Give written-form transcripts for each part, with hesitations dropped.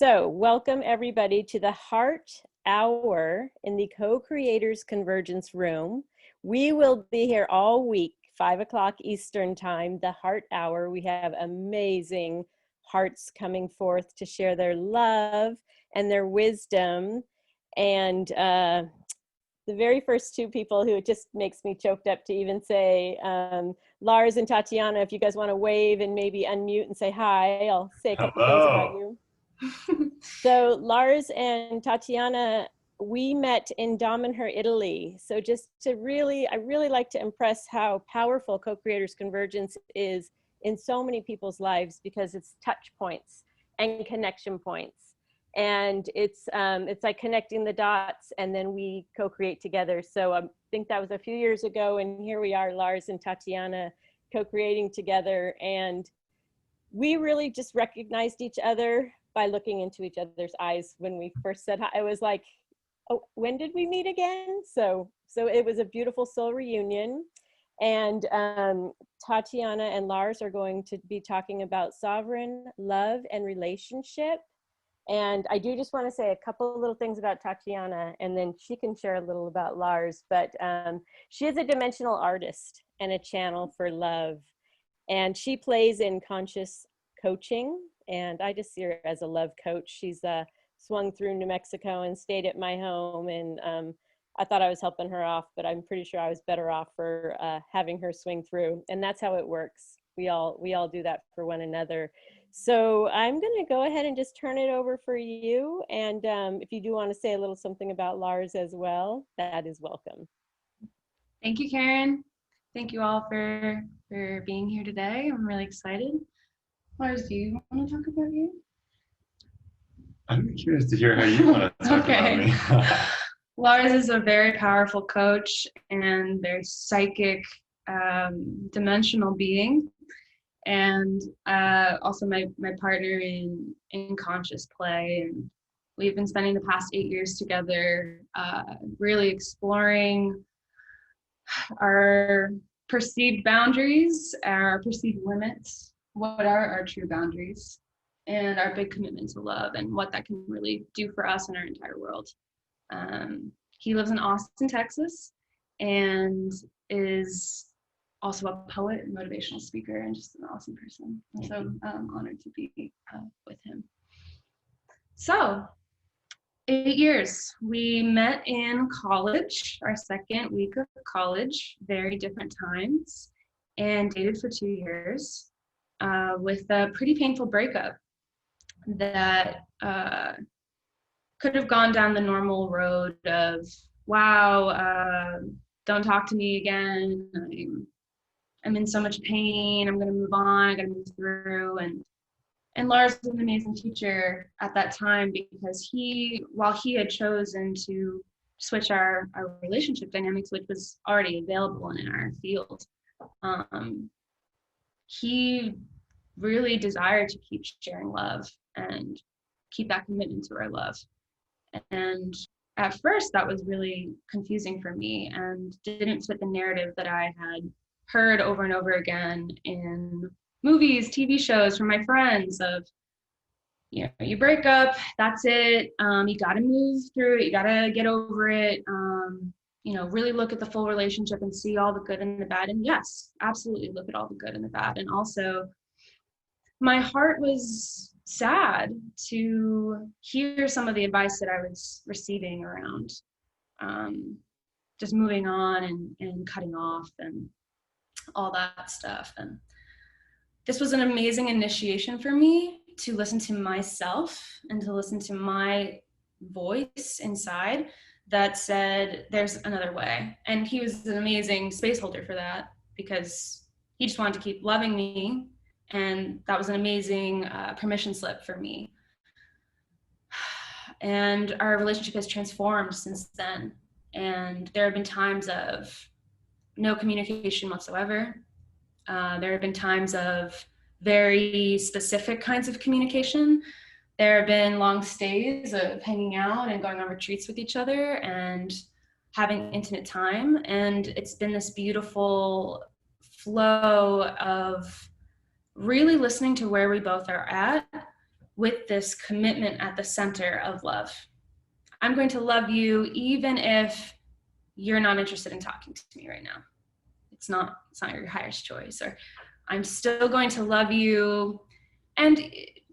So welcome everybody to the Heart Hour in the Co-Creators Convergence Room. We will be here all week, 5 o'clock Eastern Time, the Heart Hour. We have amazing hearts coming forth to share their love and their wisdom. And the very first two people who it just makes me choked up to even say, Lars and Tatiana, if you guys want to wave and maybe unmute and say hi, I'll say a couple things about you. So Lars and Tatiana, we met in Damanhur, Italy. So just to I really like to impress how powerful Co-Creators Convergence is in so many people's lives, because it's touch points and connection points. And it's like connecting the dots, and then we co-create together. So I think that was a few years ago, and here we are, Lars and Tatiana, co-creating together. And we really just recognized each other by looking into each other's eyes when we first said hi. I was like, oh, when did we meet again? So it was a beautiful soul reunion. And Tatiana and Lars are going to be talking about sovereign love and relationship. And I do just want to say a couple of little things about Tatiana, and then she can share a little about Lars. But she is a dimensional artist and a channel for love. And she plays in conscious coaching, and I just see her as a love coach. She's swung through New Mexico and stayed at my home, and I thought I was helping her off, but I'm pretty sure I was better off for having her swing through. And that's how it works. We all do that for one another. So I'm going to go ahead and just turn it over for you. And if you do want to say a little something about Lars as well, that is welcome. Thank you, Karen. Thank you all for being here today. I'm really excited. Lars, do you want to talk about you? I'm curious to hear how you want to talk about me. Lars is a very powerful coach and very psychic, dimensional being. And also my partner in conscious play. And we've been spending the past 8 years together, really exploring our perceived boundaries, our perceived limits, what are our true boundaries, and our big commitment to love, and what that can really do for us and our entire world. He lives in Austin, Texas, and is also a poet and motivational speaker, and just an awesome person. I'm so honored to be with him. So, 8 years. We met in college, our second week of college, very different times, and dated for 2 years with a pretty painful breakup that could have gone down the normal road of, wow, don't talk to me again. I'm in so much pain. I'm going to move on. I got to move through. And Lars was an amazing teacher at that time, because while he had chosen to switch our relationship dynamics, which was already available in our field, he really desired to keep sharing love and keep that commitment to our love. And at first that was really confusing for me and didn't fit the narrative that I had heard over and over again in movies, TV shows, from my friends of, you break up, that's it, you got to move through it, you got to get over it, really look at the full relationship and see all the good and the bad. And yes, absolutely look at all the good and the bad. And also, my heart was sad to hear some of the advice that I was receiving around just moving on and cutting off and all that stuff. And this was an amazing initiation for me to listen to myself and to listen to my voice inside that said, there's another way. And he was an amazing space holder for that, because he just wanted to keep loving me. And that was an amazing permission slip for me. And our relationship has transformed since then. And there have been times of no communication whatsoever. There have been times of very specific kinds of communication. There have been long stays of hanging out and going on retreats with each other and having intimate time. And it's been this beautiful flow of really listening to where we both are at with this commitment at the center of love. I'm going to love you even if you're not interested in talking to me right now. It's not your highest choice. Or I'm still going to love you. And,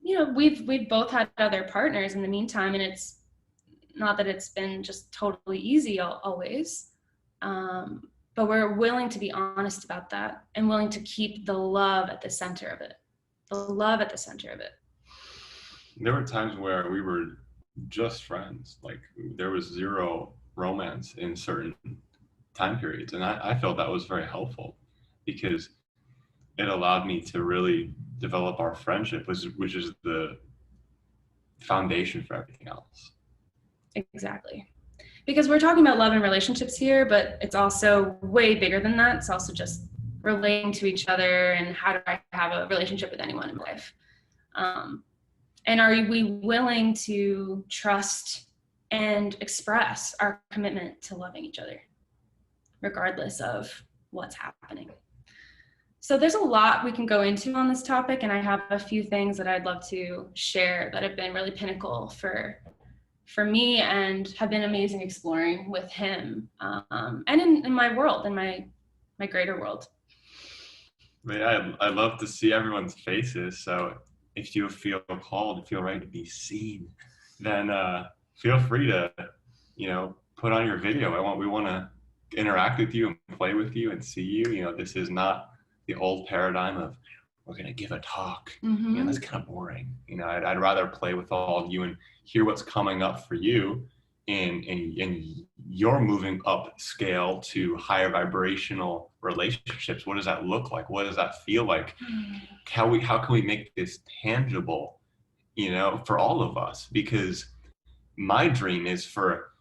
you know, we've both had other partners in the meantime, and it's not that it's been just totally easy always. But we're willing to be honest about that and willing to keep the love at the center of it. The love at the center of it. There were times where we were just friends. Like there was zero romance in certain time periods. And I felt that was very helpful because it allowed me to really develop our friendship, which is the foundation for everything else. Exactly. Because we're talking about love and relationships here, but it's also way bigger than that. It's also just relating to each other and how do I have a relationship with anyone in my life. And are we willing to trust and express our commitment to loving each other, regardless of what's happening? So there's a lot we can go into on this topic, and I have a few things that I'd love to share that have been really pinnacle for me and have been amazing exploring with him, and in my world, in my greater world. Yeah, I love to see everyone's faces. So if you feel called, feel ready to be seen, then feel free to, put on your video. We want to interact with you and play with you and see you. You know, this is not the old paradigm of we're going to give a talk. Mm-hmm. That's kind of boring. I'd rather play with all of you and hear what's coming up for you and you're moving up scale to higher vibrational relationships. What does that look like? What does that feel like? How can we make this tangible, for all of us? Because my dream is for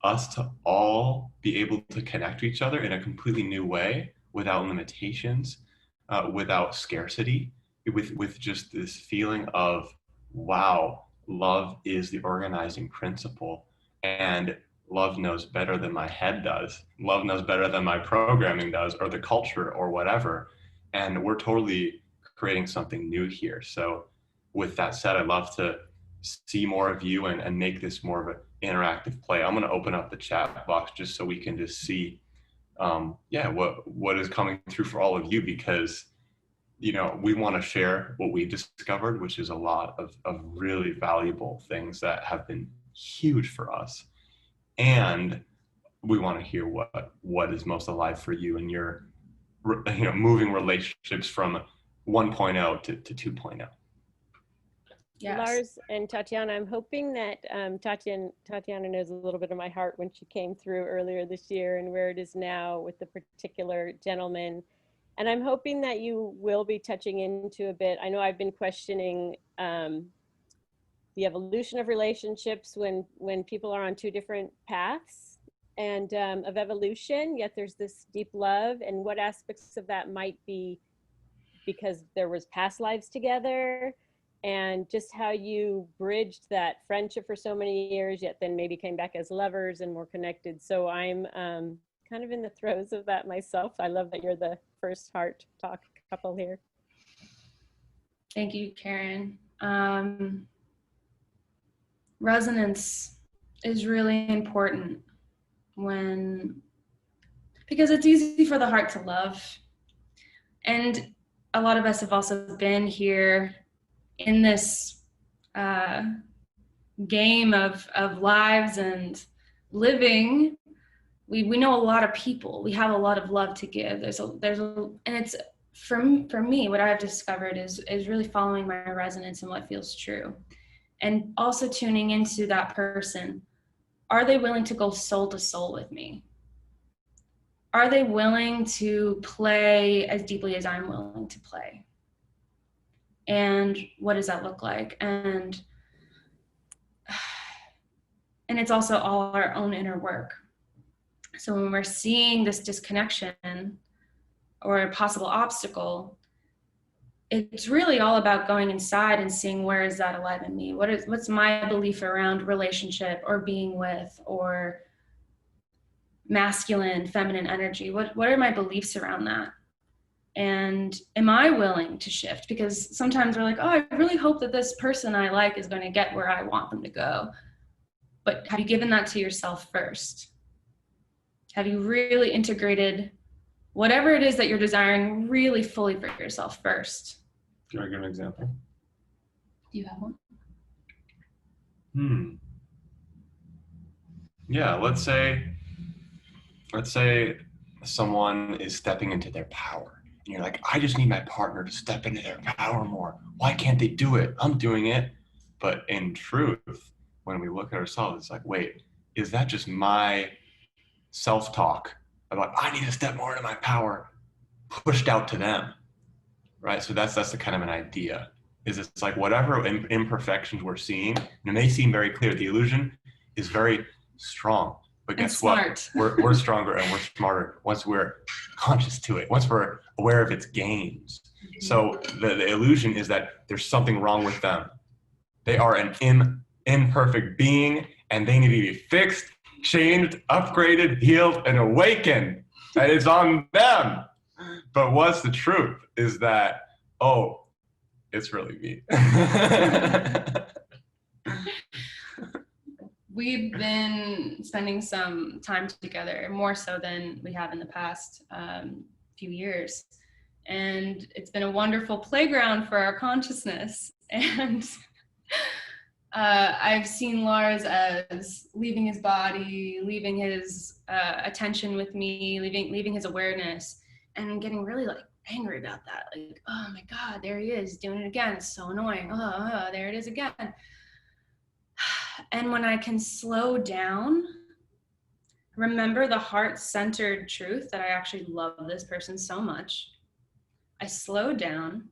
us to all be able to connect to each other in a completely new way, without limitations, without scarcity, with just this feeling of, wow, love is the organizing principle, and love knows better than my head does. Love knows better than my programming does, or the culture, or whatever. And we're totally creating something new here. So with that said, I'd love to see more of you and make this more of an interactive play. I'm going to open up the chat box just so we can just see what is coming through for all of you, because we want to share what we've discovered, which is a lot of really valuable things that have been huge for us. And we want to hear what is most alive for you and your moving relationships from 1.0 to 2.0. Yes. Lars and Tatiana, I'm hoping that Tatiana knows a little bit of my heart when she came through earlier this year and where it is now with the particular gentleman. And I'm hoping that you will be touching into a bit. I know I've been questioning the evolution of relationships when people are on two different paths and of evolution, yet there's this deep love, and what aspects of that might be because there was past lives together, and just how you bridged that friendship for so many years, yet then maybe came back as lovers and more connected. So I'm kind of in the throes of that myself. I love that you're the first heart talk couple here. Thank you, Karen. Resonance is really important because it's easy for the heart to love. And a lot of us have also been here in this game of lives and living. We know a lot of people. We have a lot of love to give. And it's for me, what I've discovered is really following my resonance and what feels true, and also tuning into that person. Are they willing to go soul to soul with me? Are they willing to play as deeply as I'm willing to play? And what does that look like? And it's also all our own inner work. So when we're seeing this disconnection or a possible obstacle, it's really all about going inside and seeing, where is that alive in me? What's my belief around relationship or being with, or masculine, feminine energy? What are my beliefs around that? And am I willing to shift? Because sometimes we're like, oh, I really hope that this person I like is going to get where I want them to go. But have you given that to yourself first? Have you really integrated whatever it is that you're desiring really fully for yourself first? Can I give an example? Do you have one? Yeah, let's say someone is stepping into their power. And you're like, I just need my partner to step into their power more. Why can't they do it? I'm doing it. But in truth, when we look at ourselves, it's like, wait, is that just my self-talk about I need to step more into my power pushed out to them, right? So that's the kind of an idea. Is it's like whatever imperfections we're seeing, and it may seem very clear, the illusion is very strong. But guess what? We're stronger and we're smarter once we're conscious to it, once we're aware of its gains. So the illusion is that there's something wrong with them. They are an imperfect being and they need to be fixed, changed, upgraded, healed, and awakened. And it's on them. But what's the truth is that, oh, it's really me. We've been spending some time together, more so than we have in the past few years. And it's been a wonderful playground for our consciousness. And I've seen Lars as leaving his body, leaving his attention with me, leaving his awareness, and getting really like angry about that. Like, oh my God, there he is doing it again. It's so annoying. Oh, there it is again. And when I can slow down, remember the heart-centered truth that I actually love this person so much, I slow down.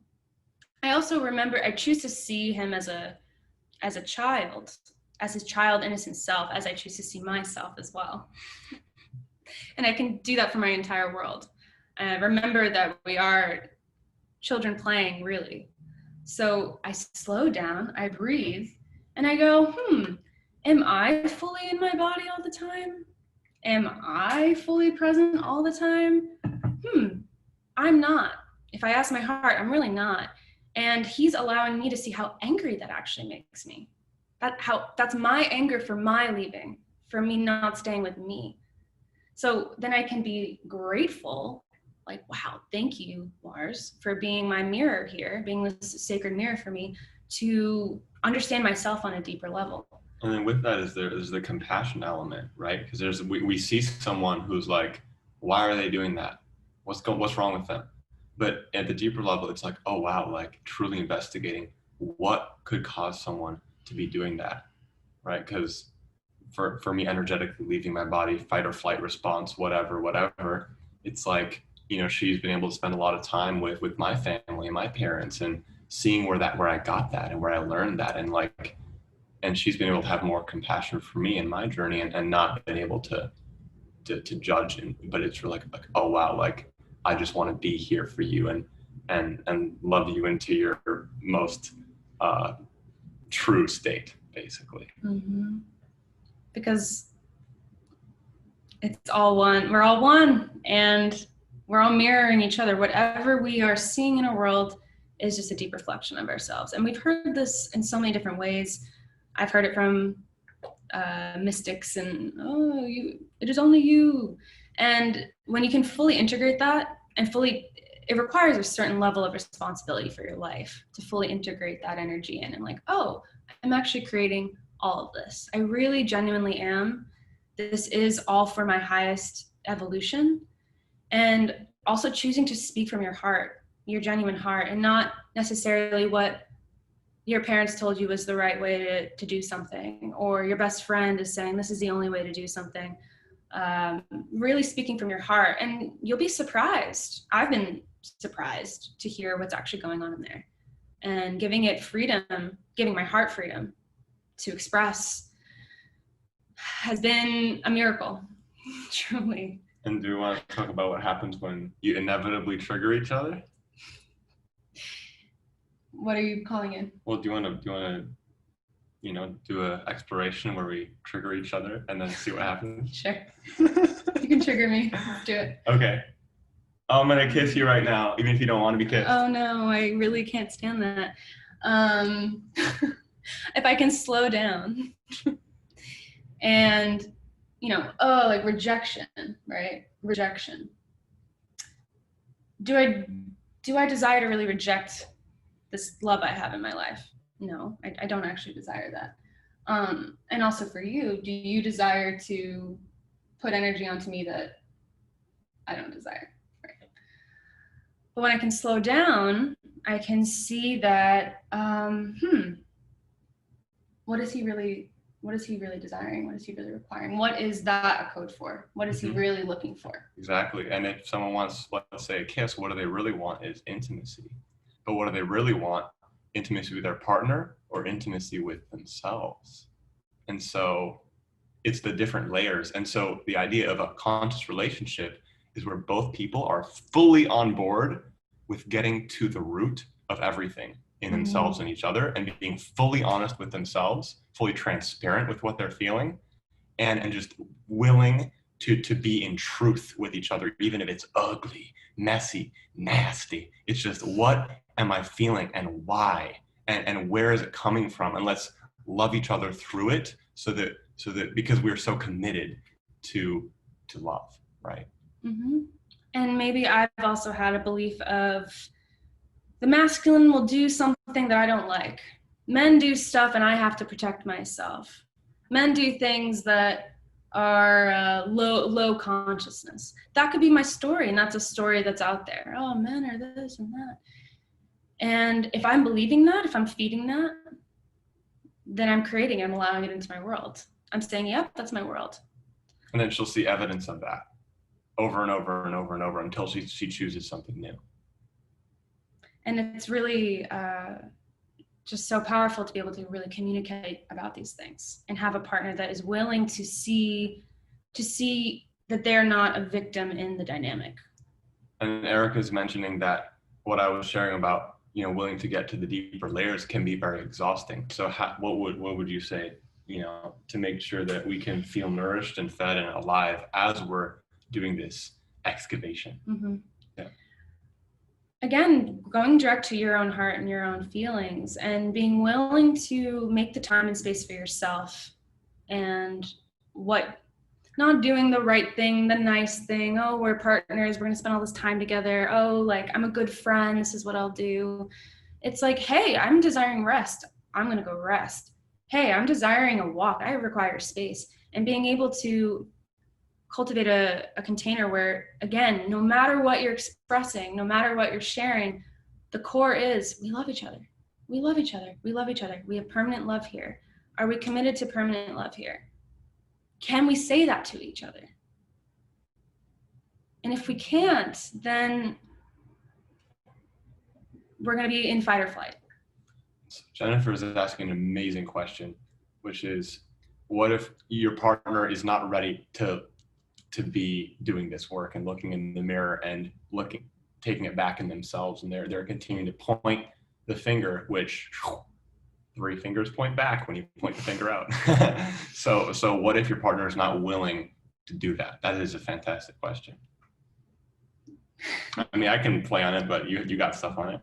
I also remember, I choose to see him as a child, as his child innocent self, as I choose to see myself as well. And I can do that for my entire world. Remember that we are children playing, really. So I slow down, I breathe, and I go, am I fully in my body all the time? Am I fully present all the time? I'm not. If I ask my heart, I'm really not. And he's allowing me to see how angry that actually makes me. That's my anger for my leaving, for me not staying with me. So then I can be grateful, like, wow, thank you, Lars, for being my mirror here, being this sacred mirror for me to understand myself on a deeper level. And then with that is there's the compassion element, right? Because we see someone who's like, why are they doing that? What's wrong with them? But at the deeper level, it's like, oh wow, like truly investigating what could cause someone to be doing that, right? Because for me, energetically leaving my body, fight or flight response, whatever, it's like, she's been able to spend a lot of time with my family and my parents and seeing where I got that and where I learned that, and she's been able to have more compassion for me in my journey and not been able to judge, but it's really like, oh wow, like I just want to be here for you and love you into your most true state, basically. Mm-hmm. Because it's all one. We're all one, and we're all mirroring each other. Whatever we are seeing in our world is just a deep reflection of ourselves. And we've heard this in so many different ways. I've heard it from mystics and, it is only you. And when you can fully integrate that and it requires a certain level of responsibility for your life to fully integrate that energy in and like, oh, I'm actually creating all of this. I really genuinely am. This is all for my highest evolution. And also choosing to speak from your heart, your genuine heart, and not necessarily what your parents told you was the right way to do something, or your best friend is saying this is the only way to do something. Really speaking from your heart, and you'll be surprised. I've been surprised to hear what's actually going on in there, and giving it freedom, giving my heart freedom to express has been a miracle, truly. And do you want to talk about what happens when you inevitably trigger each other? What are you calling it? Well, do you want to do an exploration where we trigger each other and then see what happens? Sure. You can trigger me. Let's do it. Okay. I'm going to kiss you right now, even if you don't want to be kissed. Oh no, I really can't stand that. If I can slow down and, like rejection, right? Rejection. Do I desire to really reject this love I have in my life? No, I don't actually desire that. And also for you, do you desire to put energy onto me that I don't desire? Right. But when I can slow down, I can see that, what is he really desiring? What is he really requiring? What is that a code for? What is he really looking for? Exactly. And if someone wants, let's say, a kiss, what do they really want is intimacy. But what do they really want? Intimacy with their partner or intimacy with themselves. And so it's the different layers. And so the idea of a conscious relationship is where both people are fully on board with getting to the root of everything in themselves and each other, and being fully honest with themselves, fully transparent with what they're feeling, and just willing to be in truth with each other, even if it's ugly, messy, nasty. It's just, what am I feeling and why? And where is it coming from? And let's love each other through it, so that because we're so committed to love, right? Mm-hmm. And maybe I've also had a belief of the masculine will do something that I don't like. Men do stuff and I have to protect myself. Men do things that are low consciousness. That could be my story, and that's a story that's out there. Oh, men are this and that. And if I'm believing that, if I'm feeding that, then I'm creating, I'm allowing it into my world. I'm saying, yep, that's my world. And then she'll see evidence of that over and over and over and over until she chooses something new. And it's really just so powerful to be able to really communicate about these things and have a partner that is willing to see that they're not a victim in the dynamic. And Erica's mentioning that what I was sharing about, willing to get to the deeper layers can be very exhausting. So what would you say, to make sure that we can feel nourished and fed and alive as we're doing this excavation? Mm-hmm. Yeah. Again, going direct to your own heart and your own feelings, and being willing to make the time and space for yourself, and not doing the right thing, the nice thing. Oh, we're partners, we're going to spend all this time together. Oh, like, I'm a good friend, this is what I'll do. It's like, hey, I'm desiring rest, I'm going to go rest. Hey, I'm desiring a walk, I require space. And being able to cultivate a container where, again, no matter what you're expressing, no matter what you're sharing, the core is, we love each other. We love each other. We love each other. We have permanent love here. Are we committed to permanent love here? Can we say that to each other? And if we can't, then we're going to be in fight or flight. Jennifer is asking an amazing question, which is, what if your partner is not ready to be doing this work and looking in the mirror and taking it back in themselves, and they're continuing to point the finger, which 3 fingers point back when you point the finger out. So what if your partner is not willing to do that? That is a fantastic question. I mean, I can play on it, but you got stuff on it.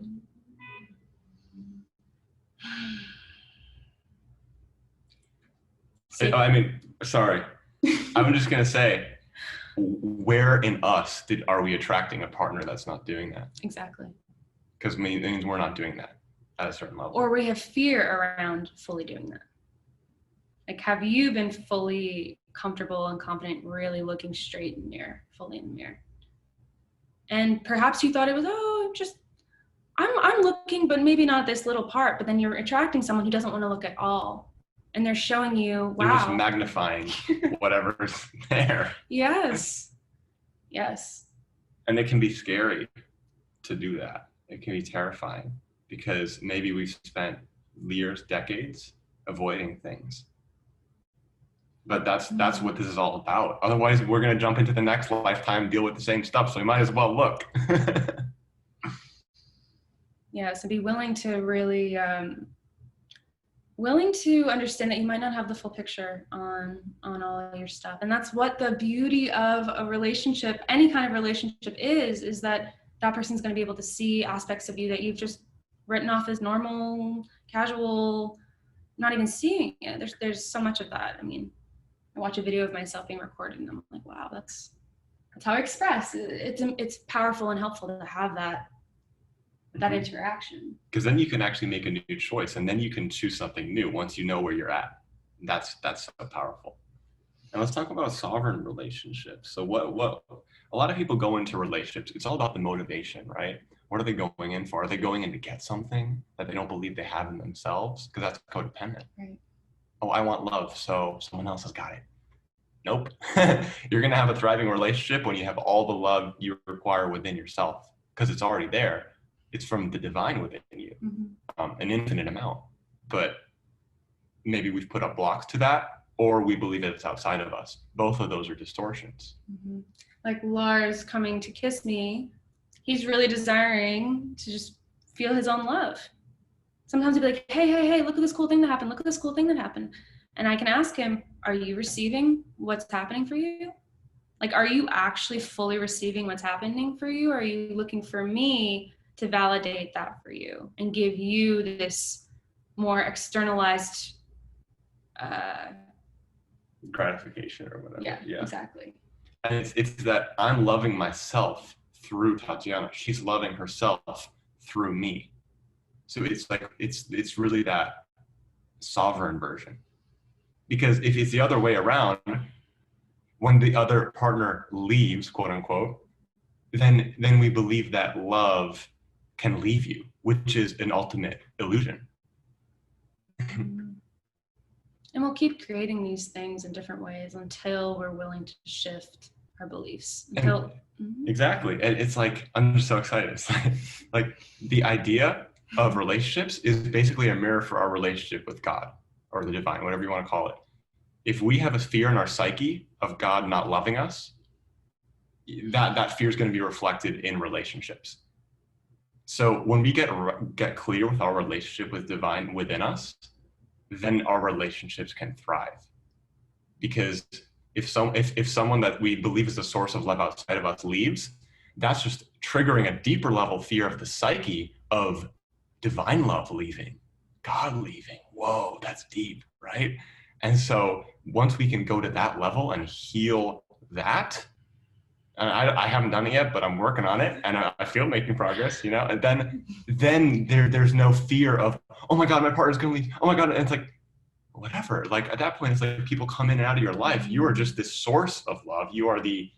Sorry. I'm just gonna say, where in us are we attracting a partner that's not doing that? Exactly. Because it means we're not doing that at a certain level. Or we have fear around fully doing that. Like, have you been fully comfortable and confident, really looking straight in the mirror, fully in the mirror? And perhaps you thought it was, I'm looking, but maybe not this little part. But then you're attracting someone who doesn't want to look at all. And they're showing you, wow. They're just magnifying whatever's there. Yes. Yes. And it can be scary to do that. It can be terrifying because maybe we've spent years, decades avoiding things. But that's what this is all about. Otherwise, we're going to jump into the next lifetime, deal with the same stuff. So we might as well look. Yeah. So be willing to really willing to understand that you might not have the full picture on all your stuff. And that's what the beauty of a relationship, any kind of relationship is that that person's going to be able to see aspects of you that you've just written off as normal, casual, not even seeing it. There's so much of that. I mean, I watch a video of myself being recorded and I'm like, wow, that's how I express. It's powerful and helpful to have that interaction. Because then you can actually make a new choice, and then you can choose something new once you know where you're at. That's so powerful. And let's talk about sovereign relationships. So what a lot of people go into relationships, it's all about the motivation, right? What are they going in for? Are they going in to get something that they don't believe they have in themselves? Because that's codependent. Right. Oh, I want love, so someone else has got it. Nope. You're going to have a thriving relationship when you have all the love you require within yourself, because it's already there. It's from the divine within you, an infinite amount. But maybe we've put up blocks to that, or we believe that it's outside of us. Both of those are distortions. Like Lars coming to kiss me, he's really desiring to just feel his own love. Sometimes he'll be like, hey, look at this cool thing that happened. Look at this cool thing that happened. And I can ask him, are you receiving what's happening for you? Like, are you actually fully receiving what's happening for you? Or are you looking for me to validate that for you and give you this more externalized gratification or whatever? Yeah, exactly. And it's that I'm loving myself through Tatiana. She's loving herself through me. So it's like it's really that sovereign version. Because if it's the other way around, when the other partner leaves, quote unquote, then we believe that love can leave you, which is an ultimate illusion. And we'll keep creating these things in different ways until we're willing to shift our beliefs. Exactly. And it's like, I'm just so excited. It's like the idea of relationships is basically a mirror for our relationship with God or the divine, whatever you want to call it. If we have a fear in our psyche of God not loving us, that fear is going to be reflected in relationships. So when we get clear with our relationship with divine within us, then our relationships can thrive. Because if someone that we believe is the source of love outside of us leaves, that's just triggering a deeper level fear of the psyche of divine love leaving, God leaving. Whoa, that's deep, right? And so once we can go to that level and heal that, and I haven't done it yet, but I'm working on it, and I feel making progress, you know. And then there's no fear of, oh my God, my partner's gonna leave. Oh my God, and it's like, whatever. Like at that point, it's like people come in and out of your life. You are just this source of love. You are the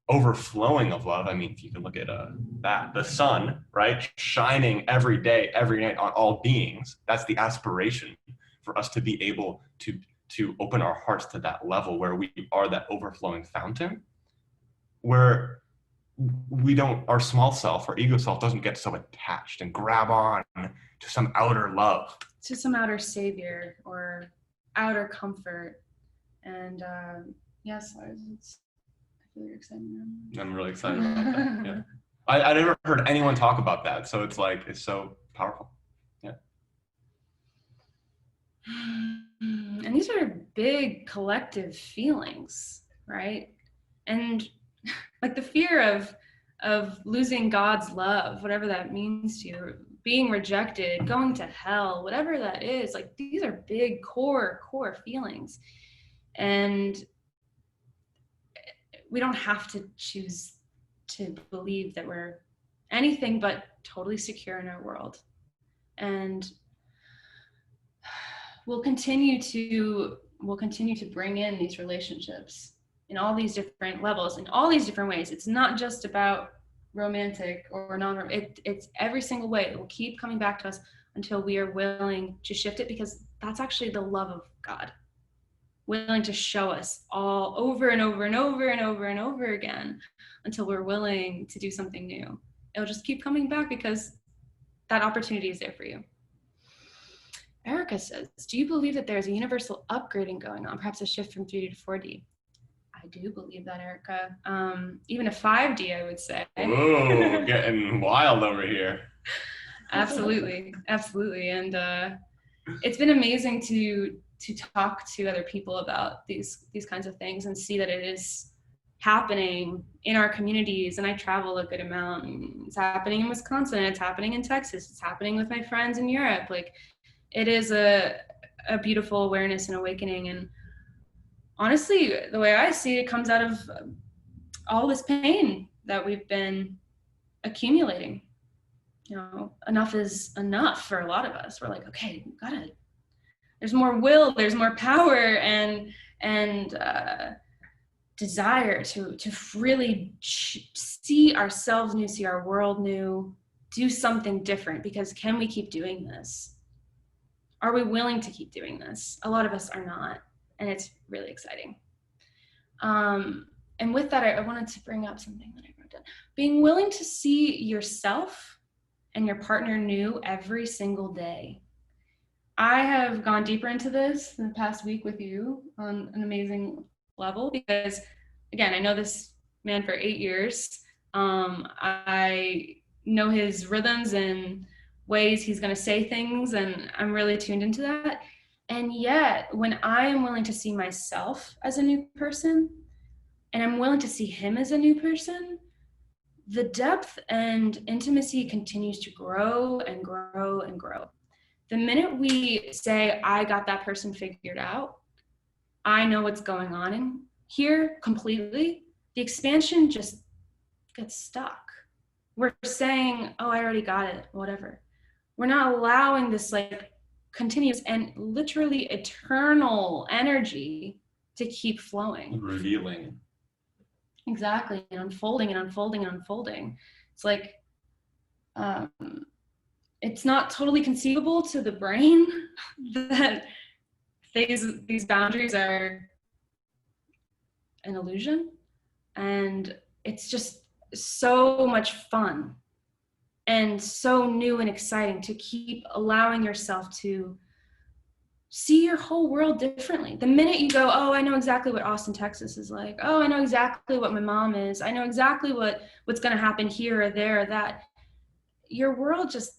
overflowing of love. I mean, if you can look at the sun, right, shining every day, every night on all beings. That's the aspiration for us to be able to open our hearts to that level where we are that overflowing fountain, where our small self, our ego self doesn't get so attached and grab on to some outer love. To some outer savior or outer comfort. And yes, I feel you're excited now. I'm really excited about that. Yeah. I never heard anyone talk about that. So it's like, it's so powerful. Yeah. And these are big collective feelings, right? And like the fear of losing God's love, whatever that means to you, being rejected, going to hell, whatever that is, like these are big core feelings. And we don't have to choose to believe that we're anything but totally secure in our world. And we'll continue to bring in these relationships in all these different levels, in all these different ways. It's not just about romantic or non-romantic. It's every single way. It will keep coming back to us until we are willing to shift it, because that's actually the love of God, willing to show us all over and over and over and over and over again until we're willing to do something new. It'll just keep coming back because that opportunity is there for you. Erica says, do you believe that there's a universal upgrading going on, perhaps a shift from 3D to 4D? I do believe that, Erica. Even a 5D, I would say. Ooh, getting wild over here. Absolutely. And it's been amazing to talk to other people about these kinds of things and see that it is happening in our communities. And I travel a good amount, and it's happening in Wisconsin, it's happening in Texas, it's happening with my friends in Europe. Like, it is a beautiful awareness and awakening. And honestly, the way I see it, comes out of all this pain that we've been accumulating. You know, enough is enough for a lot of us. We're like, okay, there's more will, there's more power and desire to really see ourselves new, see our world new, do something different. Because can we keep doing this? Are we willing to keep doing this? A lot of us are not, and it's really exciting. And with that, I wanted to bring up something that I wrote down. Being willing to see yourself and your partner new every single day. I have gone deeper into this in the past week with you on an amazing level, because again, I know this man for 8 years. I know his rhythms and ways he's going to say things, and I'm really tuned into that. And yet, when I am willing to see myself as a new person, and I'm willing to see him as a new person, the depth and intimacy continues to grow and grow and grow. The minute we say, I got that person figured out, I know what's going on in here completely, the expansion just gets stuck. We're saying, oh, I already got it, whatever. We're not allowing this like continuous and literally eternal energy to keep flowing. Revealing. Exactly, and unfolding and unfolding and unfolding. It's like, it's not totally conceivable to the brain that these boundaries are an illusion. And it's just so much fun and so new and exciting to keep allowing yourself to see your whole world differently. The minute you go, oh, I know exactly what Austin, Texas is like. Oh, I know exactly what my mom is. I know exactly what's going to happen here or there or that. Your world just,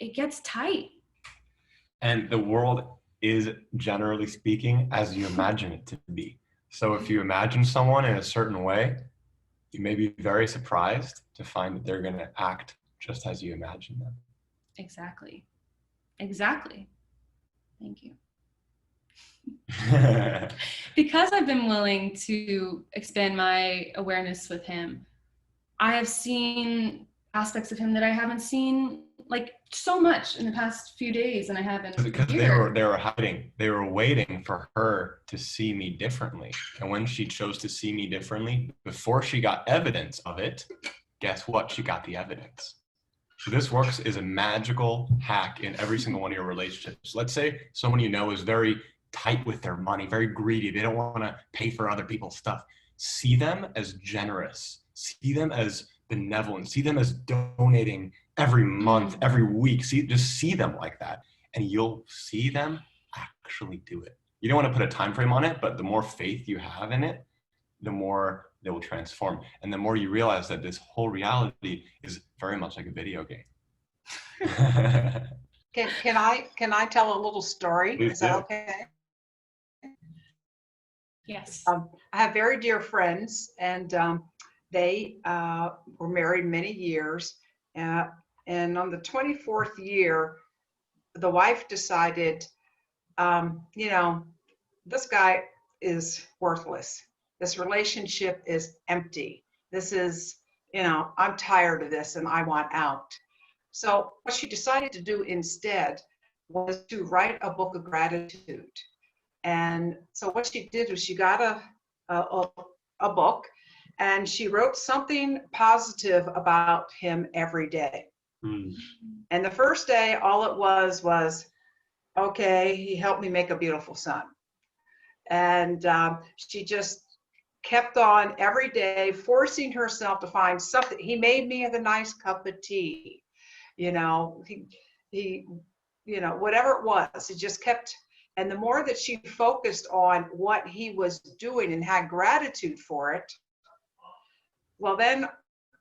it gets tight. And the world is, generally speaking, as you imagine it to be. So if you imagine someone in a certain way, you may be very surprised to find that they're going to act just as you imagine them. Exactly. Exactly. Thank you. Because I've been willing to expand my awareness with him, I have seen aspects of him that I haven't seen like so much in the past few days, and I haven't. Because they were hiding. They were waiting for her to see me differently. And when she chose to see me differently, before she got evidence of it, guess what? She got the evidence. So this works as a magical hack in every single one of your relationships. Let's say someone you know is very tight with their money, very greedy. They don't want to pay for other people's stuff. See them as generous. See them as benevolent. See them as donating every month, every week. Just see them like that, and you'll see them actually do it. You don't want to put a time frame on it, but the more faith you have in it, the more they will transform, and the more you realize that this whole reality is very much like a video game. Can I tell a little story? Please Is that do. okay? Yes. I have very dear friends, and they were married many years. And on the 24th year, the wife decided, this guy is worthless. This relationship is empty. This is, I'm tired of this and I want out. So what she decided to do instead was to write a book of gratitude. And so what she did was she got a book, and she wrote something positive about him every day. And the first day, all it was, okay, he helped me make a beautiful son. And she just kept on every day, forcing herself to find something. He made me a nice cup of tea, he whatever it was, he just kept. And the more that she focused on what he was doing and had gratitude for it, well, then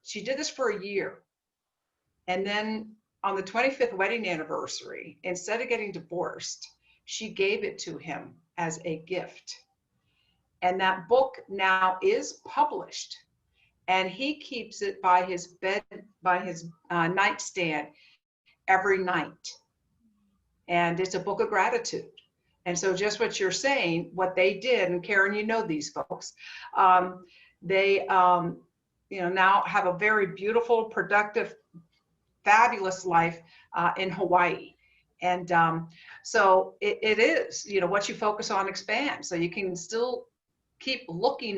she did this for a year. And then on the 25th wedding anniversary, instead of getting divorced, she gave it to him as a gift. And that book now is published, and he keeps it by his bed, by his nightstand every night. And it's a book of gratitude. And so just what you're saying, what they did, and Karen, you know these folks, they now have a very beautiful, productive, fabulous life in Hawaii. And so it is, what you focus on expands. So you can still keep looking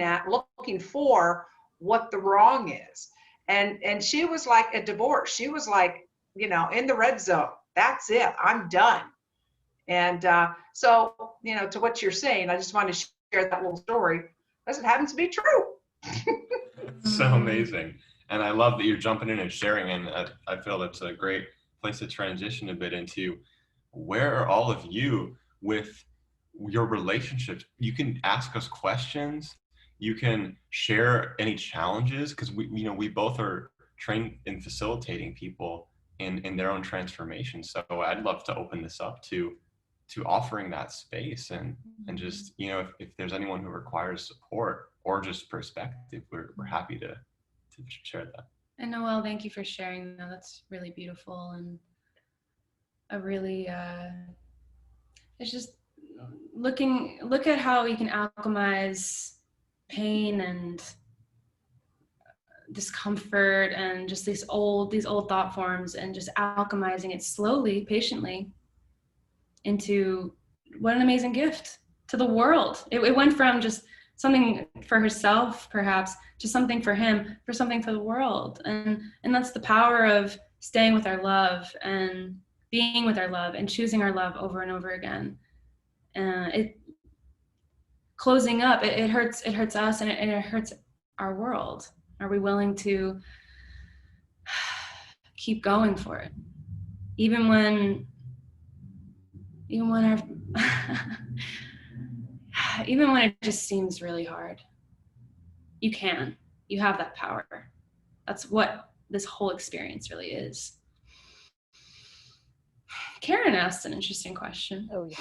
for what the wrong is. And she was like a divorce. She was like, in the red zone. That's it. I'm done. And so, to what you're saying, I just wanted to share that little story because it happens to be true. So amazing. And I love that you're jumping in and sharing. And I feel that's a great place to transition a bit into where are all of you with your relationships? You can ask us questions. You can share any challenges because we both are trained in facilitating people in their own transformation. So I'd love to open this up to offering that space and just, if there's anyone who requires support or just perspective, we're happy to share that. And Noelle, thank you for sharing that. That's really beautiful and a really, it's just look at how we can alchemize pain and discomfort and just these old thought forms and just alchemizing it slowly, patiently into what an amazing gift to the world. It went from just something for herself, perhaps, to something for him, for something for the world. And that's the power of staying with our love and being with our love and choosing our love over and over again. Closing up, it hurts us and it hurts our world. Are we willing to keep going for it? Even when it just seems really hard, you have that power. That's what this whole experience really is. Karen asked an interesting question. Oh, yeah.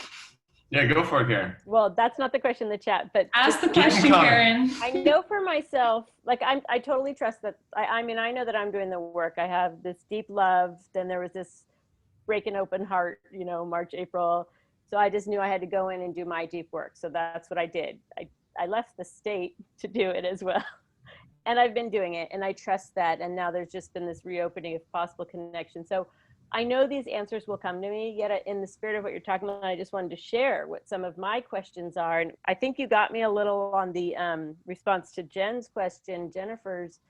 Yeah, go for it, Karen. Well, that's not the question in the chat, but ask the question, Karen. I know for myself, I totally trust that. I know that I'm doing the work. I have this deep love. Then there was this breaking open heart, March, April. So I just knew I had to go in and do my deep work. So that's what I did. I left the state to do it as well. And I've been doing it and I trust that. And now there's just been this reopening of possible connection. So I know these answers will come to me, yet in the spirit of what you're talking about, I just wanted to share what some of my questions are. And I think you got me a little on the response to Jen's question, Jennifer's,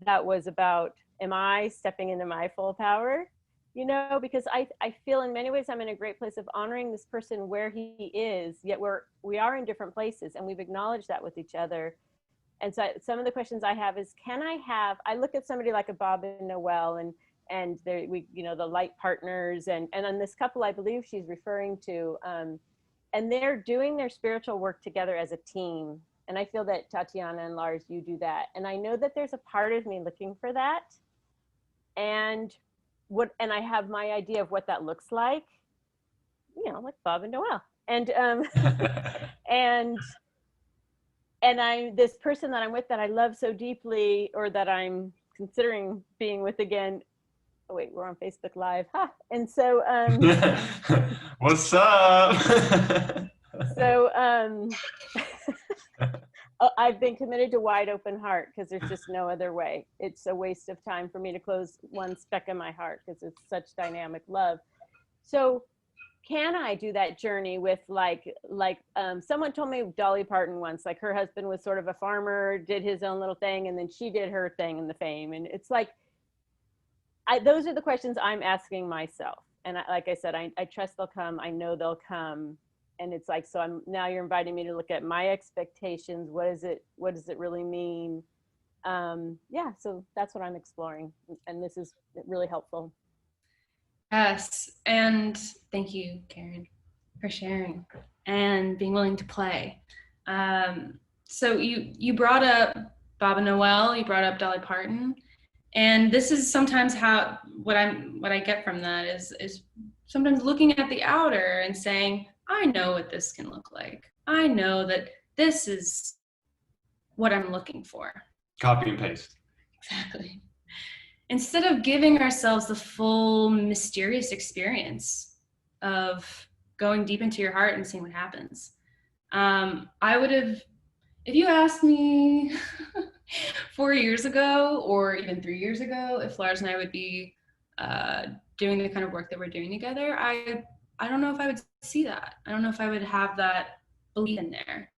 that was about, am I stepping into my full power? Because I feel in many ways I'm in a great place of honoring this person where he is, yet we are in different places and we've acknowledged that with each other. And so some of the questions I have is, I look at somebody like a Bob and Noelle and the light partners and on this couple I believe she's referring to, and they're doing their spiritual work together as a team. And I feel that Tatiana and Lars, you do that. And I know that there's a part of me looking for that. And I have my idea of what that looks like, like Bob and Noelle. And and I'm this person that I'm with that I love so deeply, or that I'm considering being with again. Oh wait, we're on Facebook Live. And so what's up? So I've been committed to wide open heart because there's just no other way. It's a waste of time for me to close one speck in my heart because it's such dynamic love. So can I do that journey with someone told me Dolly Parton once, like her husband was sort of a farmer, did his own little thing, and then she did her thing in the fame. And it's like, those are the questions I'm asking myself. And like I said, I trust they'll come. I know they'll come. And it's like, so now you're inviting me to look at my expectations. What does it really mean? So that's what I'm exploring. And this is really helpful. Yes. And thank you, Karen, for sharing and being willing to play. So you brought up Bob and Noelle, you brought up Dolly Parton. And this is sometimes what I get from that is sometimes looking at the outer and saying, I know what this can look like. I know that this is what I'm looking for. Copy and paste. Exactly. Instead of giving ourselves the full mysterious experience of going deep into your heart and seeing what happens. I would have, if you asked me 4 years ago or even 3 years ago, if Lars and I would be doing the kind of work that we're doing together, I don't know if I would see that. I don't know if I would have that belief in there.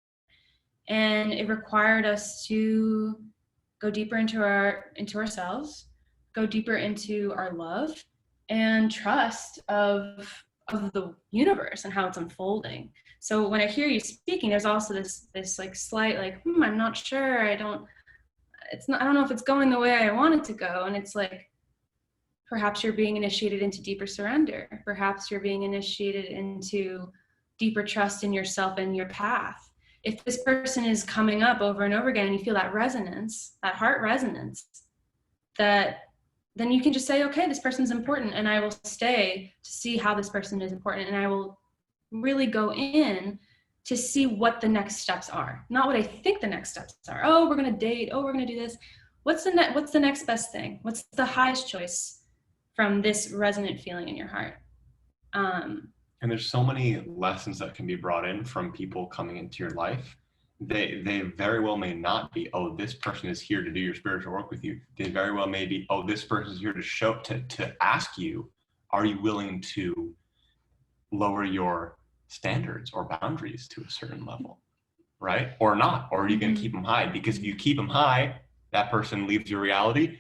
And it required us to go deeper into ourselves, go deeper into our love and trust of the universe and how it's unfolding. So when I hear you speaking, there's also this like slight like, I'm not sure. I don't know if it's going the way I want it to go. And it's like, perhaps you're being initiated into deeper surrender. Perhaps you're being initiated into deeper trust in yourself and your path. If this person is coming up over and over again and you feel that resonance, that heart resonance, then you can just say, okay, this person's important, and I will stay to see how this person is important, and I will really go in to see what the next steps are. Not what I think the next steps are. Oh, we're gonna date. Oh, we're gonna do this. What's the next best thing? What's the highest choice from this resonant feeling in your heart? And there's so many lessons that can be brought in from people coming into your life. They very well may not be, oh, this person is here to do your spiritual work with you. They very well may be, oh, this person is here to ask you, are you willing to lower your standards or boundaries to a certain level, right? Or not, or are you going to keep them high? Because if you keep them high, that person leaves your reality,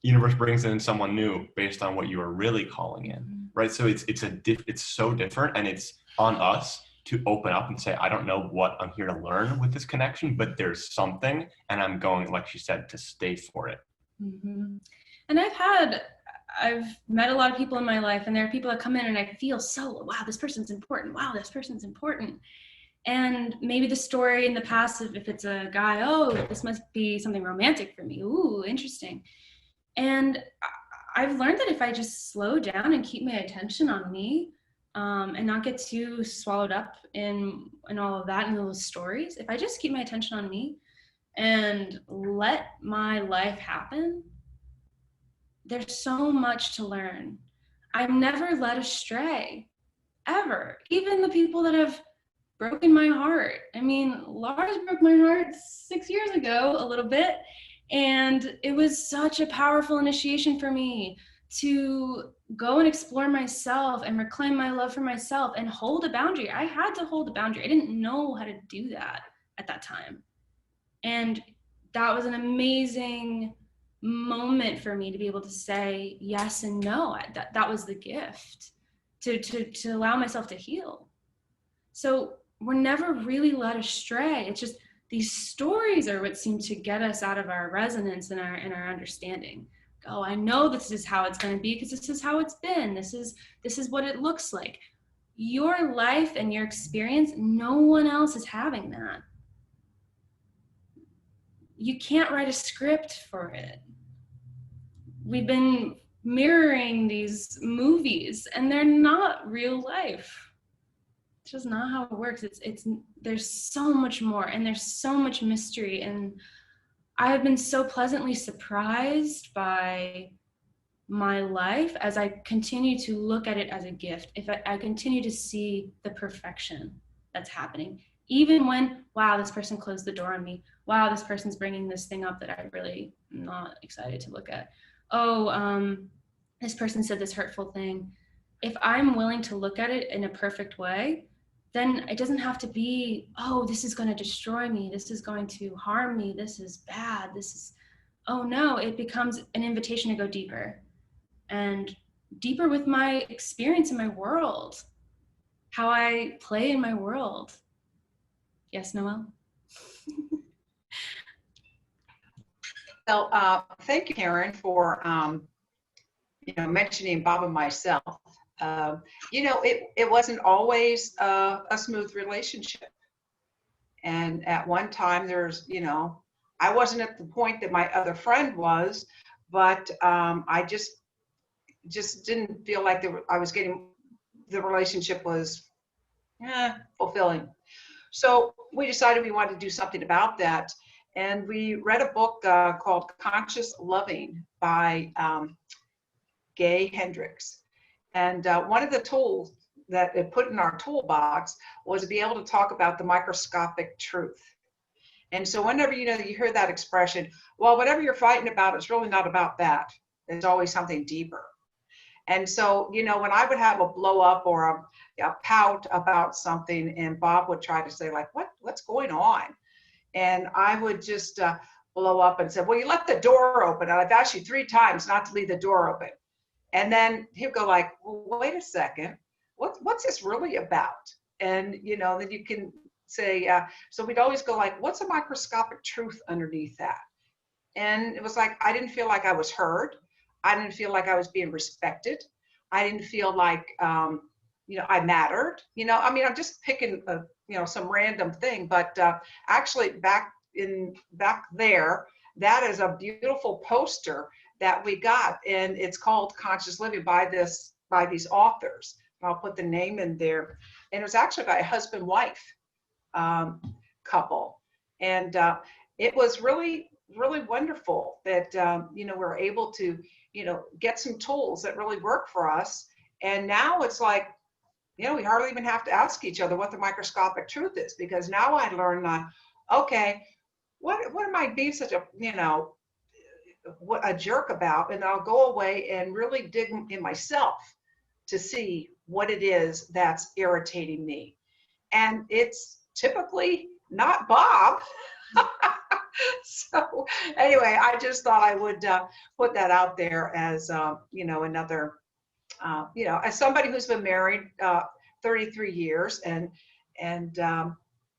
universe brings in someone new based on what you are really calling in, right? So it's so different, and it's on us to open up and say, I don't know what I'm here to learn with this connection, but there's something, and I'm going, like she said, to stay for it. Mm-hmm. And I've met a lot of people in my life, and there are people that come in and I feel so, wow, this person's important. Wow, this person's important. And maybe the story in the past, if it's a guy, oh, this must be something romantic for me. Ooh, interesting. And I've learned that if I just slow down and keep my attention on me, and not get too swallowed up in all of that and those stories, if I just keep my attention on me and let my life happen, there's so much to learn. I'm never led astray, ever. Even the people that have broken my heart. I mean, Lars broke my heart 6 years ago, a little bit, and it was such a powerful initiation for me to go and explore myself and reclaim my love for myself and hold a boundary. I had to hold a boundary. I didn't know how to do that at that time. And that was an amazing moment for me to be able to say yes and no. That was the gift to allow myself to heal. So we're never really led astray. It's just these stories are what seem to get us out of our resonance and our understanding. Oh, I know this is how it's going to be because this is how it's been. This is what it looks like. Your life and your experience, no one else is having that. You can't write a script for it. We've been mirroring these movies and they're not real life. It's just not how it works. There's so much more, and there's so much mystery, and I have been so pleasantly surprised by my life as I continue to look at it as a gift. If I continue to see the perfection that's happening, even when, wow, this person closed the door on me. Wow, this person's bringing this thing up that I really am not excited to look at. Oh, this person said this hurtful thing. If I'm willing to look at it in a perfect way, then it doesn't have to be, oh, this is going to destroy me. This is going to harm me. This is bad. Oh no, it becomes an invitation to go deeper and deeper with my experience in my world, how I play in my world. Yes, Noelle? Well, thank you, Karen, for mentioning Bob and myself. It wasn't always a smooth relationship. And at one time I wasn't at the point that my other friend was, but I just didn't feel like I was getting, the relationship was fulfilling. So we decided we wanted to do something about that. And we read a book called Conscious Loving by Gay Hendricks. And one of the tools that it put in our toolbox was to be able to talk about the microscopic truth. And so whenever, you hear that expression, well, whatever you're fighting about, it's really not about that. It's always something deeper. And so, when I would have a blow up or a pout about something, and Bob would try to say, like, what's going on? And I would just blow up and say, well, you left the door open. And I've asked you 3 times not to leave the door open. And then he'd go like, well, wait a second, what's this really about? And, then you can say, so we'd always go like, what's a microscopic truth underneath that? And it was like, I didn't feel like I was heard. I didn't feel like I was being respected. I didn't feel like, I mattered. I'm just picking, some random thing, but actually back there, that is a beautiful poster that we got, and it's called Conscious Living by these authors. I'll put the name in there. And it was actually by a husband-wife couple. And it was really, really wonderful that, we're able to, get some tools that really work for us. And now it's like, we hardly even have to ask each other what the microscopic truth is, because now I learn, okay, what am I being such a, what a jerk about? And I'll go away and really dig in myself to see what it is that's irritating me. And it's typically not Bob. So anyway, I just thought I would put that out there as, another, as somebody who's been married 33 years and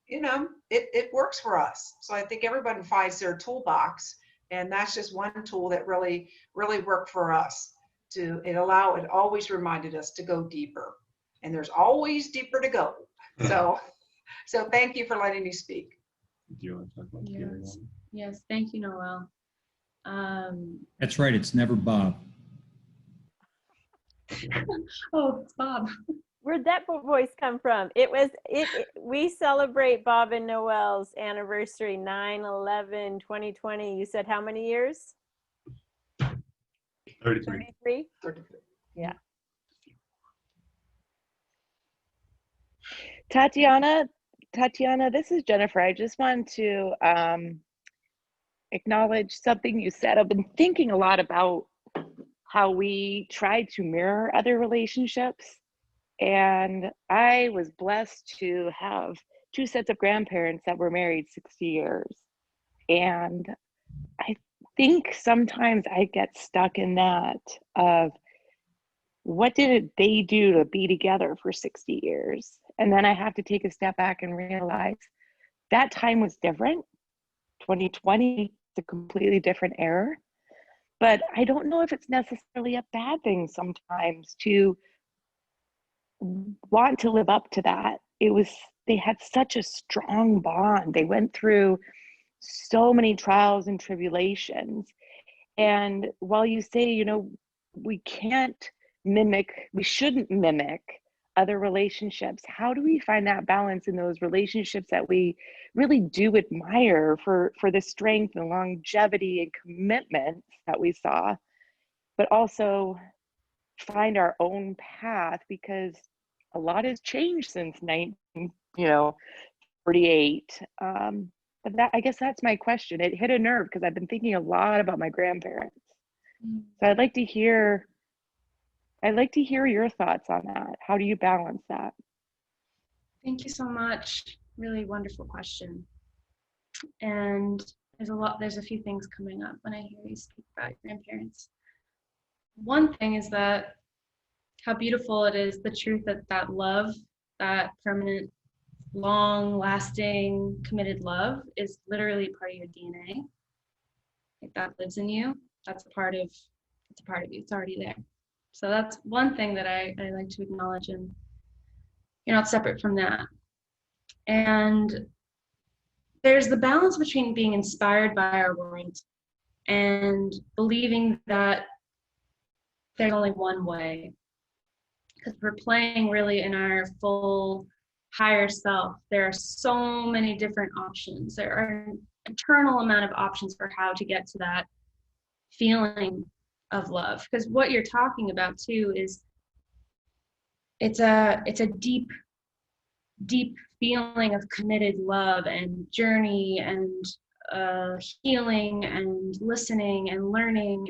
it works for us. So I think everybody finds their toolbox, and that's just one tool that really, really worked for us. It always reminded us to go deeper, and there's always deeper to go. So thank you for letting me speak. Do you want to talk about Yes, thank you, Noelle. That's right, it's never Bob. Oh, it's Bob. Where'd that voice come from? We celebrate Bob and Noelle's anniversary, 9/11/2020. You said how many years? 33. 33? Yeah. Tatiana, this is Jennifer. I just want to acknowledge something you said. I've been thinking a lot about how we try to mirror other relationships. And I was blessed to have 2 sets of grandparents that were married 60 years. And I think sometimes I get stuck in that of what did they do to be together for 60 years? And then I have to take a step back and realize that time was different. 2020 is a completely different era. But I don't know if it's necessarily a bad thing sometimes to want to live up to that. They had such a strong bond. They went through so many trials and tribulations. And while you say, we shouldn't mimic other relationships, how do we find that balance in those relationships that we really do admire for the strength and longevity and commitment that we saw, but also find our own path, because a lot has changed since 1948. But I guess that's my question. It hit a nerve because I've been thinking a lot about my grandparents. So I'd like to hear your thoughts on that. How do you balance that? Thank you so much. Really wonderful question. And there's a few things coming up when I hear you speak about your grandparents. One thing is that how beautiful it is, the truth that love, that permanent, long-lasting, committed love is literally part of your DNA. Like that lives in you. It's a part of you. It's already there. So that's one thing that I like to acknowledge, and you're not separate from that. And there's the balance between being inspired by our world and believing that there's only one way. Because we're playing really in our full higher self. There are so many different options. There are an eternal amount of options for how to get to that feeling of love. Because what you're talking about too is it's a deep feeling of committed love and journey and healing and listening and learning,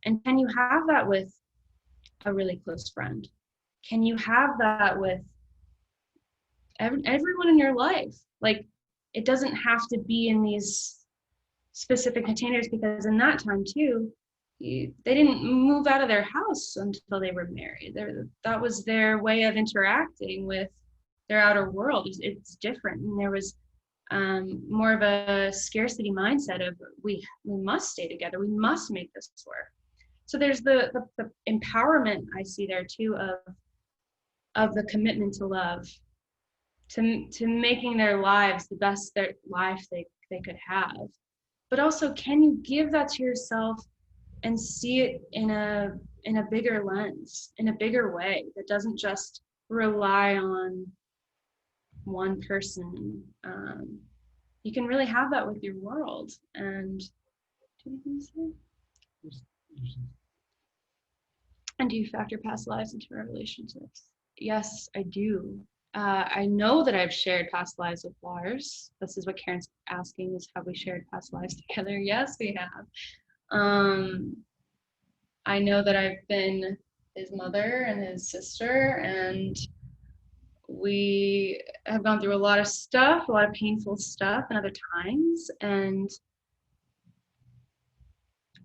and can you have that with a really close friend? Can you have that with everyone in your life? Like, it doesn't have to be in these specific containers, because in that time too, they didn't move out of their house until they were married. That was their way of interacting with their outer world. It's different, and there was more of a scarcity mindset of we must stay together, we must make this work. So there's the empowerment I see there too of the commitment to love, to making their lives the best their life they could have. But also, can you give that to yourself and see it in a bigger lens, in a bigger way that doesn't just rely on one person? You can really have that with your world. And do you think so? And do you factor past lives into our relationships? Yes, I do. I know that I've shared past lives with Lars. This is what Karen's asking, is have we shared past lives together? Yes, we have. I know that I've been his mother and his sister, and we have gone through a lot of stuff, a lot of painful stuff and other times. And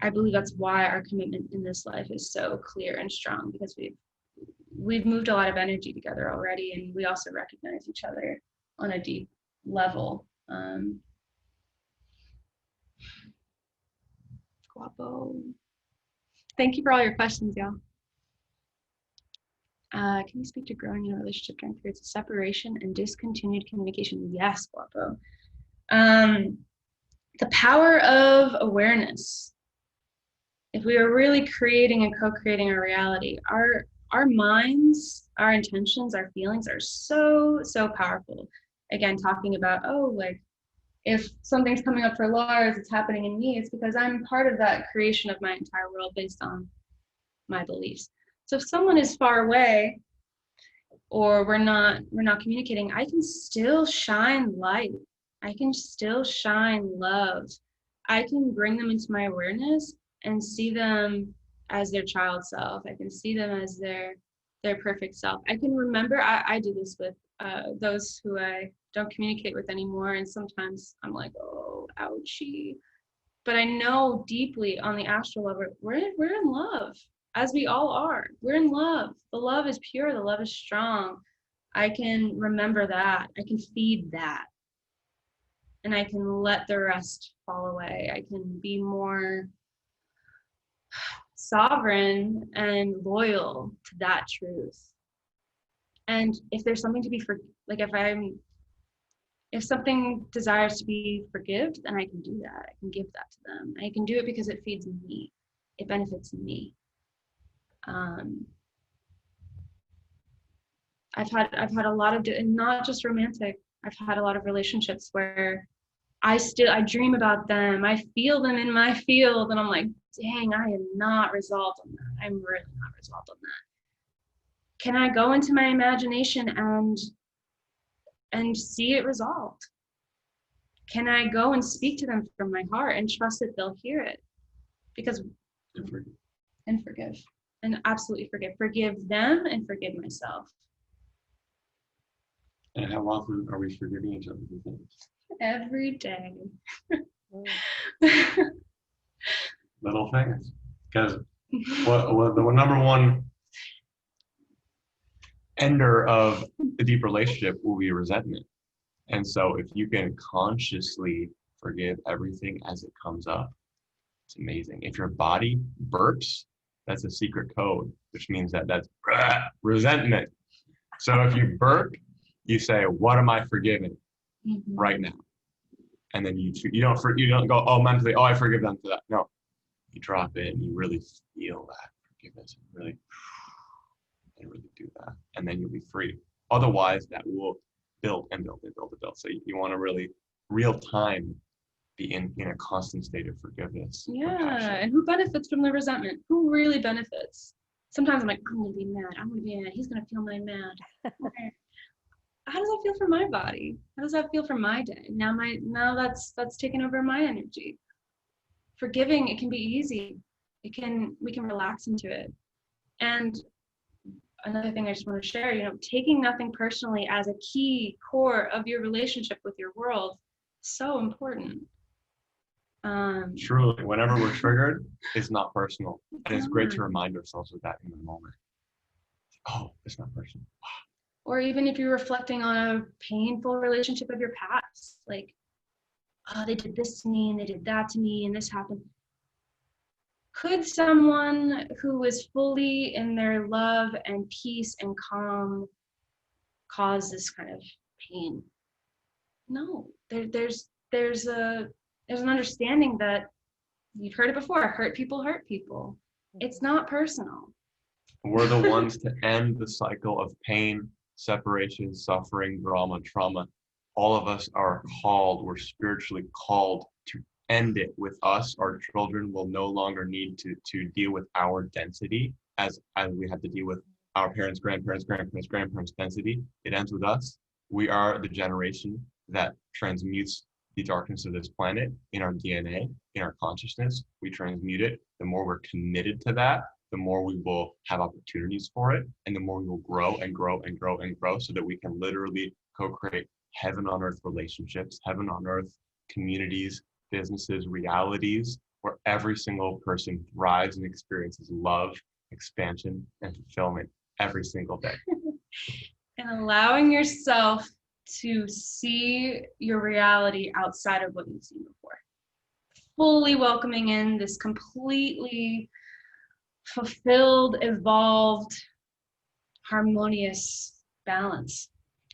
I believe that's why our commitment in this life is so clear and strong, because we've moved a lot of energy together already, and we also recognize each other on a deep level. Guapo. Thank you for all your questions, y'all. Can you speak to growing in a relationship during periods of separation and discontinued communication? Yes, Guapo. The power of awareness. If we are really creating and co-creating our reality, our minds, our intentions, our feelings are so powerful. Again, talking about, like, if something's coming up for Lars, it's happening in me, it's because I'm part of that creation of my entire world based on my beliefs. So if someone is far away, or we're not communicating, I can still shine light. I can still shine love. I can bring them into my awareness and see them as their child self. I can see them as their perfect self. I can remember, I do this with those who I don't communicate with anymore, and sometimes I'm like, oh, ouchie. But I know deeply on the astral level, we're in love, as we all are. We're in love. The love is pure, the love is strong. I can remember that. I can feed that. And I can let the rest fall away. I can be more sovereign and loyal to that truth. And if there's something to be if something desires to be forgiven, then I can do that. I can give that to them. I can do it because it feeds me. It benefits me. I've had a lot of, and not just romantic, I've had a lot of relationships where I dream about them. I feel them in my field, and I'm like, dang, I am not resolved on that. I'm really not resolved on that. Can I go into my imagination and see it resolved? Can I go and speak to them from my heart and trust that they'll hear it? Because and forgive, and absolutely forgive them and forgive myself. And how often are we forgiving each other? Every day. Little things. Because the number one ender of a deep relationship will be resentment. And so if you can consciously forgive everything as it comes up, it's amazing. If your body burps, that's a secret code, which means that's resentment. So if you burp, you say, what am I forgiving right now? And then you don't go, oh, mentally, oh, I forgive them for that. No, you drop it and you really feel that forgiveness and really do that, and then you'll be free. Otherwise, that will build and build and build and build. So you want to really real time be in a constant state of forgiveness. Yeah, compassion. and who benefits from the resentment? Who really benefits? Sometimes I'm like, I'm gonna be mad. I'm gonna be mad. He's gonna feel my mad. Okay. How does that feel for my body? How does that feel for my day? Now that's taken over my energy. Forgiving, it can be easy. We can relax into it. And another thing I just want to share, taking nothing personally as a key core of your relationship with your world, so important. Truly, whenever we're triggered, it's not personal. And it's great to remind ourselves of that in the moment. Oh, it's not personal. Or even if you're reflecting on a painful relationship of your past, like, oh, they did this to me and they did that to me and this happened. Could someone who is fully in their love and peace and calm cause this kind of pain? No, there's an understanding that you've heard it before. Hurt people hurt people. It's not personal. We're the ones to end the cycle of pain, separation, suffering, drama, trauma. All of us are called, we're spiritually called to end it with us. Our children will no longer need to deal with our density as we have to deal with our parents, grandparents density. It ends with us. We are the generation that transmutes the darkness of this planet in our DNA, in our consciousness. We transmute it. The more we're committed to that, the more we will have opportunities for it, and the more we will grow and grow and grow and grow, so that we can literally co-create heaven on earth relationships, heaven on earth communities, businesses, realities, where every single person thrives and experiences love, expansion, and fulfillment every single day. And allowing yourself to see your reality outside of what you've seen before. Fully welcoming in this completely fulfilled, evolved, harmonious balance.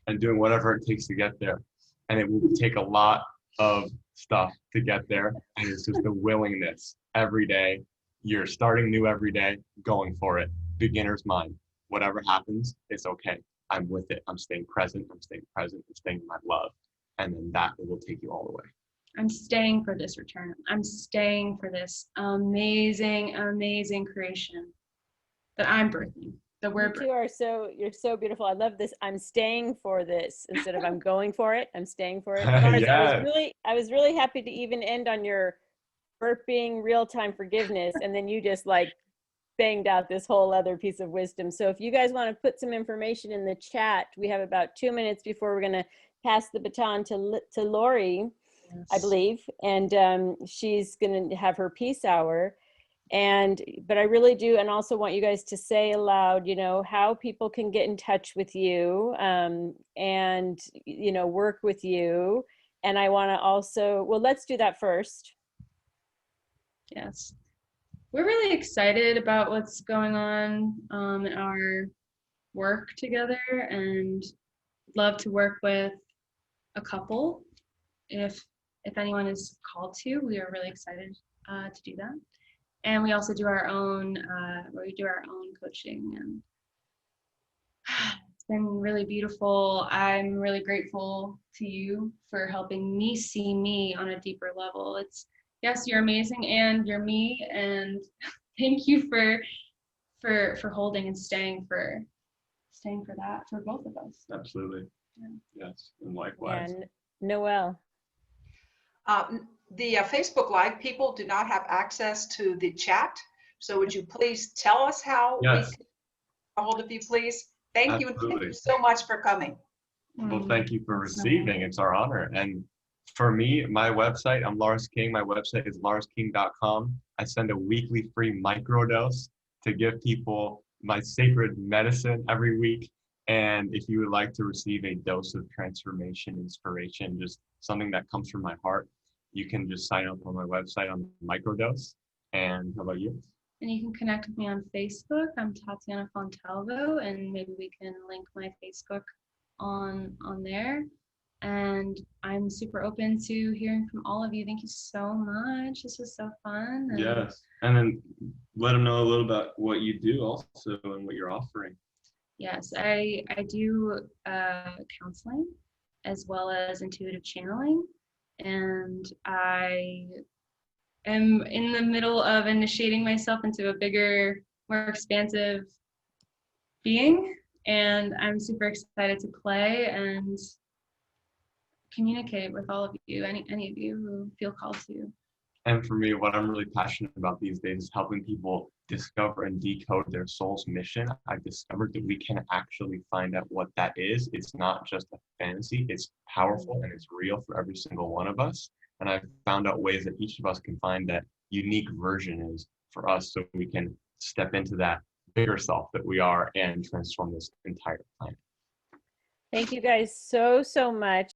And doing whatever it takes to get there. And it will take a lot of stuff to get there. And it's just the willingness every day. You're starting new every day, going for it. Beginner's mind. Whatever happens, it's okay. I'm with it. I'm staying present. I'm staying in my love. And then that will take you all the way. I'm staying for this return. I'm staying for this amazing, amazing creation that I'm birthing, that we're birthing. You're so beautiful. I love this. I'm staying for this instead of I'm going for it. I'm staying for it. Yes. I was really happy to even end on your burping real-time forgiveness, and then you just like banged out this whole other piece of wisdom. So if you guys want to put some information in the chat, we have about 2 minutes before we're going to pass the baton to Lori. Yes. I believe, and she's going to have her peace hour. But I really do, and also want you guys to say aloud, how people can get in touch with you, and work with you. And I want to also, let's do that first. Yes, we're really excited about what's going on in our work together, and love to work with a couple. If anyone is called to, we are really excited to do that. And we also do our own, coaching, and it's been really beautiful. I'm really grateful to you for helping me see me on a deeper level. Yes, you're amazing, and you're me, and thank you for holding and staying for that for both of us. Absolutely. Yeah. Yes, and likewise. And Noelle. The Facebook Live people do not have access to the chat. So would you please tell us how we can get a hold of you, please? Thank you. And thank you so much for coming. Well, thank you for receiving. It's our honor. And for me, my website, I'm Lars King. My website is larsking.com. I send a weekly free microdose to give people my sacred medicine every week. And if you would like to receive a dose of transformation, inspiration, just something that comes from my heart, you can just sign up on my website on microdose. And how about you? And you can connect with me on Facebook. I'm Tatiana Fontalvo, and maybe we can link my Facebook on there. And I'm super open to hearing from all of you. Thank you so much. This was so fun. And Yes. And then let them know a little about what you do also and what you're offering. yes, I do counseling as well as intuitive channeling. And I am in the middle of initiating myself into a bigger, more expansive being. And I'm super excited to play and communicate with all of you, any of you who feel called to. And for me, what I'm really passionate about these days is helping people discover and decode their soul's mission. I've discovered that we can actually find out what that is. It's not just a fantasy, it's powerful and it's real for every single one of us. And I've found out ways that each of us can find that unique version is for us so we can step into that bigger self that we are and transform this entire planet. Thank you guys so much.